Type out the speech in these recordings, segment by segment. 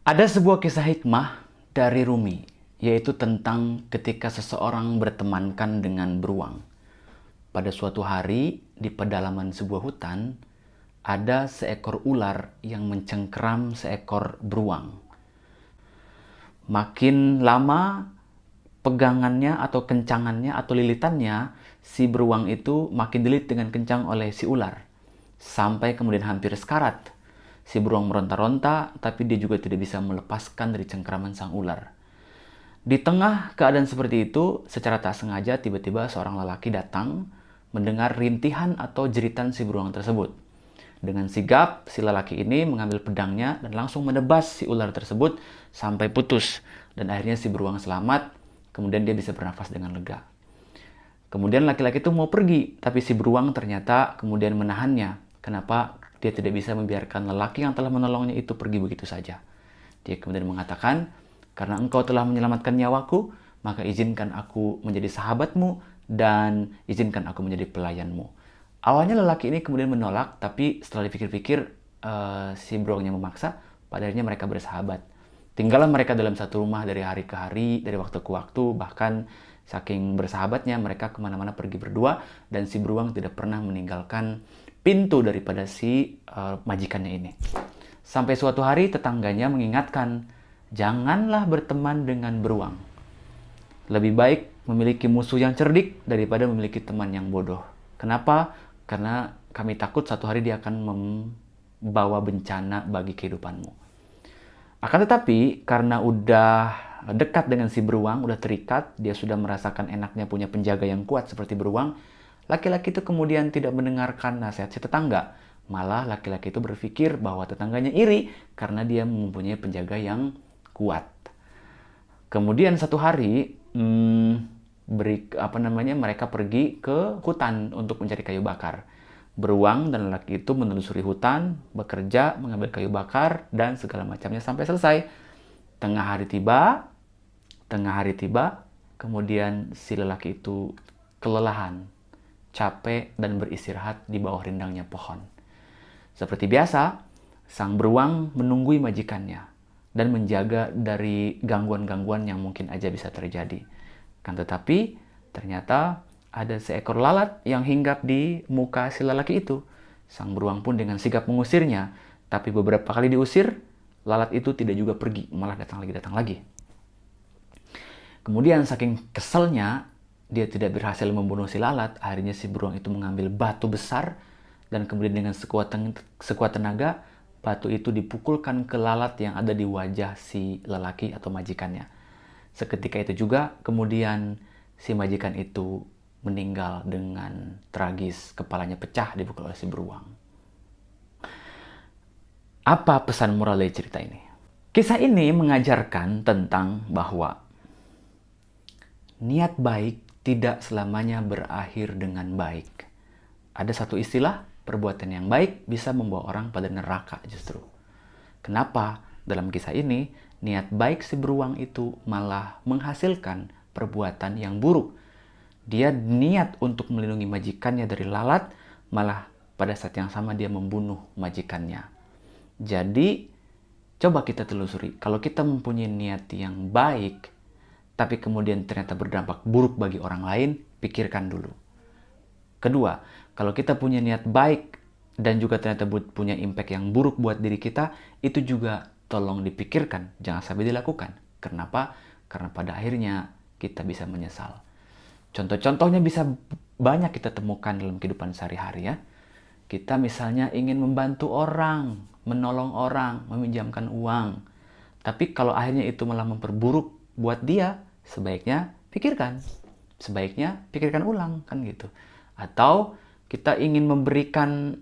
Ada sebuah kisah hikmah dari Rumi, yaitu tentang ketika seseorang bertemankan dengan beruang. Pada suatu hari, di pedalaman sebuah hutan, ada seekor ular yang mencengkeram seekor beruang. Makin lama pegangannya atau kencangannya atau lilitannya, si beruang itu makin dililit dengan kencang oleh si ular. Sampai kemudian hampir sekarat. Si beruang meronta-ronta, tapi dia juga tidak bisa melepaskan dari cengkeraman sang ular. Di tengah keadaan seperti itu, secara tak sengaja tiba-tiba seorang lelaki datang mendengar rintihan atau jeritan si beruang tersebut. Dengan sigap, si lelaki ini mengambil pedangnya dan langsung menebas si ular tersebut sampai putus. Dan akhirnya si beruang selamat, kemudian dia bisa bernafas dengan lega. Kemudian laki-laki itu mau pergi, tapi si beruang ternyata kemudian menahannya. Kenapa dia tidak bisa membiarkan lelaki yang telah menolongnya itu pergi begitu saja? Dia kemudian mengatakan, karena engkau telah menyelamatkan nyawaku, maka izinkan aku menjadi sahabatmu dan izinkan aku menjadi pelayanmu. Awalnya lelaki ini kemudian menolak, tapi setelah dipikir-pikir si beruangnya memaksa, pada akhirnya mereka bersahabat. Tinggallah mereka dalam satu rumah dari hari ke hari, dari waktu ke waktu, bahkan saking bersahabatnya mereka kemana-mana pergi berdua, dan si beruang tidak pernah meninggalkan pintu daripada si majikannya ini. Sampai suatu hari tetangganya mengingatkan, janganlah berteman dengan beruang. Lebih baik memiliki musuh yang cerdik daripada memiliki teman yang bodoh. Kenapa? Karena kami takut satu hari dia akan membawa bencana bagi kehidupanmu. Akan tetapi, karena udah dekat dengan si beruang, udah terikat, dia sudah merasakan enaknya punya penjaga yang kuat seperti beruang, laki-laki itu kemudian tidak mendengarkan nasihat si tetangga. Malah laki-laki itu berpikir bahwa tetangganya iri karena dia mempunyai penjaga yang kuat. Kemudian satu hari, mereka pergi ke hutan untuk mencari kayu bakar. Beruang dan lelaki itu menelusuri hutan, bekerja, mengambil kayu bakar, dan segala macamnya sampai selesai. Tengah hari tiba, kemudian si lelaki itu kelelahan, capek, dan beristirahat di bawah rindangnya pohon. Seperti biasa, sang beruang menunggui majikannya dan menjaga dari gangguan-gangguan yang mungkin aja bisa terjadi. Kan tetapi, ternyata ada seekor lalat yang hinggap di muka si lelaki itu. Sang beruang pun dengan sigap mengusirnya, tapi beberapa kali diusir, lalat itu tidak juga pergi, malah datang lagi. Kemudian saking keselnya, dia tidak berhasil membunuh si lalat, akhirnya si beruang itu mengambil batu besar, dan kemudian dengan sekuat tenaga, batu itu dipukulkan ke lalat yang ada di wajah si lelaki atau majikannya. Seketika itu juga, kemudian si majikan itu meninggal dengan tragis, kepalanya pecah dipukul oleh si beruang. Apa pesan moral dari cerita ini? Kisah ini mengajarkan tentang bahwa niat baik tidak selamanya berakhir dengan baik. Ada satu istilah, perbuatan yang baik bisa membawa orang pada neraka justru. Kenapa? Dalam kisah ini, niat baik si beruang itu malah menghasilkan perbuatan yang buruk. Dia niat untuk melindungi majikannya dari lalat, malah pada saat yang sama dia membunuh majikannya. Jadi, coba kita telusuri. Kalau kita mempunyai niat yang baik, tapi kemudian ternyata berdampak buruk bagi orang lain, pikirkan dulu. Kedua, kalau kita punya niat baik dan juga ternyata punya impact yang buruk buat diri kita, itu juga tolong dipikirkan, jangan sampai dilakukan. Kenapa? Karena pada akhirnya kita bisa menyesal. Contoh-contohnya bisa banyak kita temukan dalam kehidupan sehari-hari ya. Kita misalnya ingin membantu orang, menolong orang, meminjamkan uang. Tapi kalau akhirnya itu malah memperburuk buat dia, sebaiknya pikirkan. Sebaiknya pikirkan ulang kan gitu. Atau kita ingin memberikan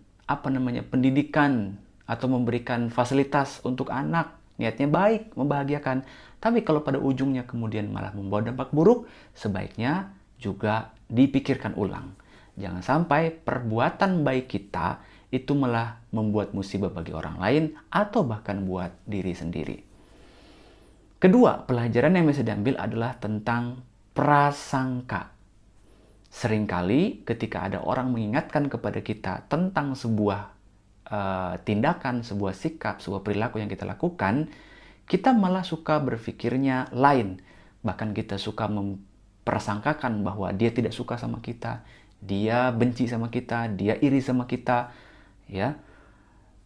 pendidikan atau memberikan fasilitas untuk anak, niatnya baik, membahagiakan. Tapi kalau pada ujungnya kemudian malah membawa dampak buruk, sebaiknya juga dipikirkan ulang. Jangan sampai perbuatan baik kita itu malah membuat musibah bagi orang lain atau bahkan buat diri sendiri. Kedua, pelajaran yang bisa diambil adalah tentang prasangka. Seringkali ketika ada orang mengingatkan kepada kita tentang sebuah tindakan, sebuah sikap, sebuah perilaku yang kita lakukan, kita malah suka berpikirnya lain. Bahkan kita suka mempersangkakan bahwa dia tidak suka sama kita, dia benci sama kita, dia iri sama kita, ya.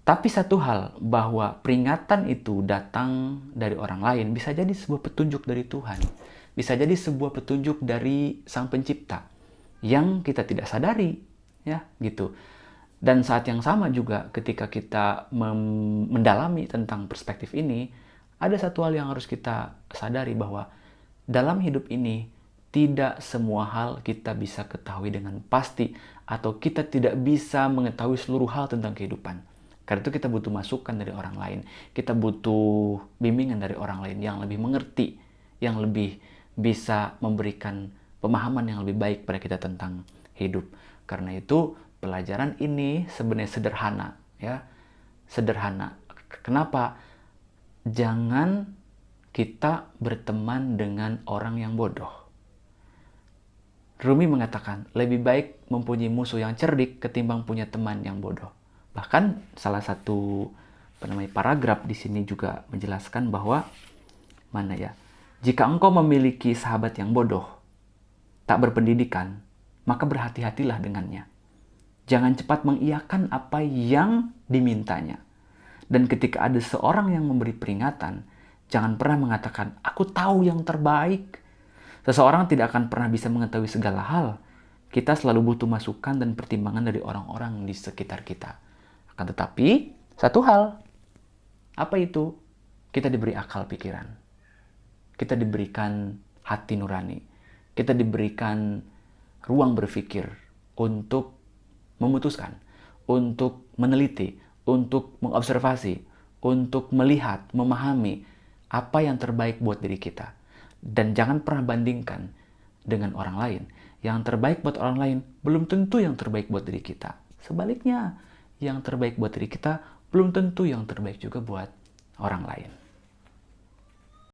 Tapi satu hal, bahwa peringatan itu datang dari orang lain bisa jadi sebuah petunjuk dari Tuhan. Bisa jadi sebuah petunjuk dari Sang Pencipta yang kita tidak sadari, ya, gitu. Dan saat yang sama juga ketika kita mendalami tentang perspektif ini, ada satu hal yang harus kita sadari, bahwa dalam hidup ini tidak semua hal kita bisa ketahui dengan pasti, atau kita tidak bisa mengetahui seluruh hal tentang kehidupan. Karena itu kita butuh masukan dari orang lain. Kita butuh bimbingan dari orang lain yang lebih mengerti, yang lebih bisa memberikan pemahaman yang lebih baik pada kita tentang hidup. Karena itu pelajaran ini sebenarnya sederhana, ya. Sederhana. Kenapa? Jangan kita berteman dengan orang yang bodoh. Rumi mengatakan, lebih baik mempunyai musuh yang cerdik ketimbang punya teman yang bodoh. Bahkan salah satu paragraf di sini juga menjelaskan bahwa jika engkau memiliki sahabat yang bodoh, tak berpendidikan, maka berhati-hatilah dengannya. Jangan cepat mengiyakan apa yang dimintanya. Dan ketika ada seorang yang memberi peringatan, jangan pernah mengatakan, aku tahu yang terbaik. Seseorang tidak akan pernah bisa mengetahui segala hal. Kita selalu butuh masukan dan pertimbangan dari orang-orang di sekitar kita. Akan tetapi, satu hal, apa itu? Kita diberi akal pikiran. Kita diberikan hati nurani. Kita diberikan ruang berpikir untuk memutuskan, untuk meneliti, untuk mengobservasi, untuk melihat, memahami apa yang terbaik buat diri kita. Dan jangan pernah bandingkan dengan orang lain. Yang terbaik buat orang lain belum tentu yang terbaik buat diri kita. Sebaliknya, yang terbaik buat diri kita belum tentu yang terbaik juga buat orang lain.